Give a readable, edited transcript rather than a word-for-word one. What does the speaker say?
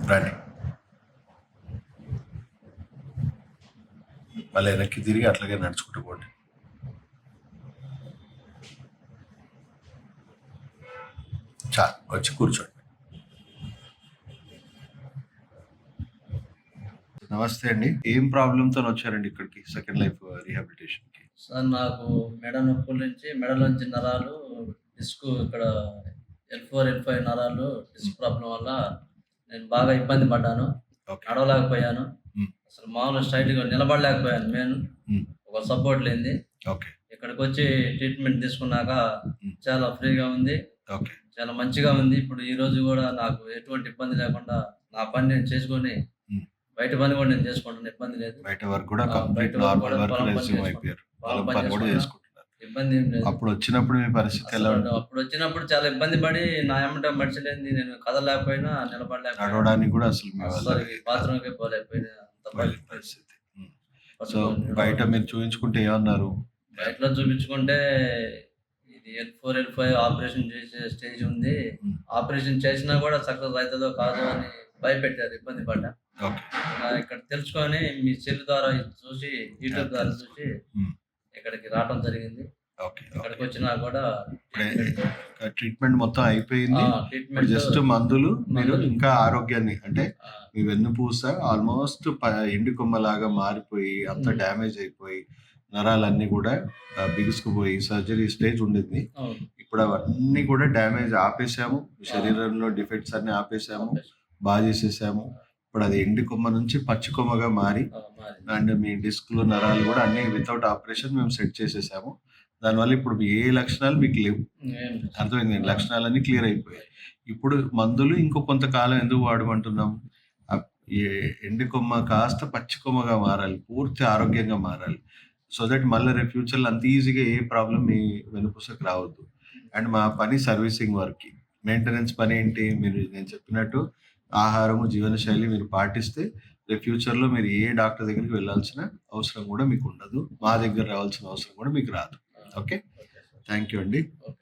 రండి. మళ్ళీ వెనక్కి తిరిగి అట్లాగే నడుచుకుంటూ పోండి. చాలు, వచ్చి కూర్చోండి. నమస్తే అండి. ఏం ప్రాబ్లంతో వచ్చారండి ఇక్కడికి సెకండ్ లైఫ్ రీహాబిలిటేషన్ కి? సార్ నాకు మెడ నొప్పుల నుంచి మెడలోంచి నరాలు డిస్క్ ఇక్కడ L4, L5 నరాలు డిస్క్ ప్రాబ్లం వల్ల నేను బాగా ఇబ్బంది పడ్డాను. ఓకే. నడవలేకపోయాను. అసలు మామూలు స్ట్రైట్‌గా నిలబడలేకపోయాను నేను. ఒక సపోర్ట్ లేనిది. ఓకే. ఇక్కడికొచ్చి ట్రీట్మెంట్ తీసుకున్నాక చాలా ఫ్రీగా ఉంది. ఓకే. చాలా మంచిగా ఉంది. ఇప్పుడు ఈ రోజు కూడా నాకు ఎటువంటి ఇబ్బంది లేకుండా నా పని నేను చేసుకొని బయట పని కూడా నేను చేసుకుంటాను. ఇబ్బంది లేదు. బయట వరకు కూడా కంప్లీట్ బయట వరకు నార్మల్ కూడా వర్క్ పొలం పని రెజ్యూమ్ చేసుకుంటాను. అయిపోయారు. పొలం పొలం పని పని కూడా చేసుకుంటాను. చేసుకుంటున్నారు. ఇబ్బంది ఏం లేదు. అప్పుడు వచ్చినప్పుడు మీ పరిస్థితి ఎలా అసలు ఉంటుంది? అప్పుడు వచ్చినప్పుడు చాలా ఇబ్బంది పడి నా ఎమ్మట మడిచి లేనిది నేను కదలలేకపోయినా, నిలబడలేకపోయినా, నడవడానికి కూడా అసలు మీ వల్ల అస్సలు బాత్రూమ్‌కే పోలేకపోయినా అంత పరిస్థితి. సో పట్టుకొని బయట మీరు చూపించుకుంటే ఏమన్నారు? బయటలో చూపించుకుంటే ఇది L4, L5 ఆపరేషన్ చేసే స్టేజ్ ఉంది. ఆపరేషన్ చేసినా కూడా సక్సెస్ అవుతుందో కాదో అని భయపెట్టారు. ఇబ్బంది పడ్డా. ఓకే. ఇక్కడ తెలుసుకొని మీ సెల్ ద్వారా చూసి, యూట్యూబ్ ద్వారా చూసి ఇక్కడికి రావడం జరిగింది. ఓకే. ఇక్కడికి వచ్చినా కూడా ట్రీట్మెంట్ మొత్తం అయిపోయింది. ట్రీట్మెంట్ జస్ట్ మందులు. మీరు ఇంకా ఆరోగ్యాన్ని అంటే మీ వెన్నుపూస ఆల్మోస్ట్ ఎండు కొమ్మలాగా మారిపోయి అంత డ్యామేజ్ అయిపోయి నరాలన్నీ కూడా బిగుసుకుపోయి సర్జరీ స్టేజ్ ఉండింది. ఇప్పుడు అవన్నీ కూడా డ్యామేజ్ ఆపేసాము. శరీరంలో డిఫెక్ట్స్ అన్ని ఆపేసాము, బాగా చేసేసాము. ఇప్పుడు అది ఎండు కొమ్మ నుంచి పచ్చి కొమ్మగా మారి అండ్ మీ డిస్క్లు నరాలు కూడా అన్ని వితౌట్ ఆపరేషన్ మేము సెట్ చేసేసాము. దానివల్ల ఇప్పుడు ఏ లక్షణాలు మీకు లేవు. అర్థమైంది. లక్షణాలన్నీ క్లియర్ అయిపోయాయి. ఇప్పుడు మందులు ఇంకో కొంతకాలం ఎందుకు వాడమంటున్నాం? ఎండు కొమ్మ కాస్త పచ్చి కొమ్మగా మారాలి, పూర్తి ఆరోగ్యంగా మారాలి. సో దట్ మళ్ళీ రేపు ఫ్యూచర్లో అంత ఈజీగా ఏ ప్రాబ్లం మీ వెనుపూసకు రావద్దు. అండ్ మా పని సర్వీసింగ్ వర్క్. మెయింటెనెన్స్ పని ఏంటి? మీరు నేను చెప్పినట్టు ఆహారము, జీవనశైలి మీరు పాటిస్తే రేపు ఫ్యూచర్లో మీరు ఏ డాక్టర్ దగ్గరికి వెళ్ళాల్సిన అవసరం కూడా మీకు ఉండదు. మా దగ్గర రావాల్సిన అవసరం కూడా మీకు రాదు. ఓకే. థ్యాంక్ యూ అండి.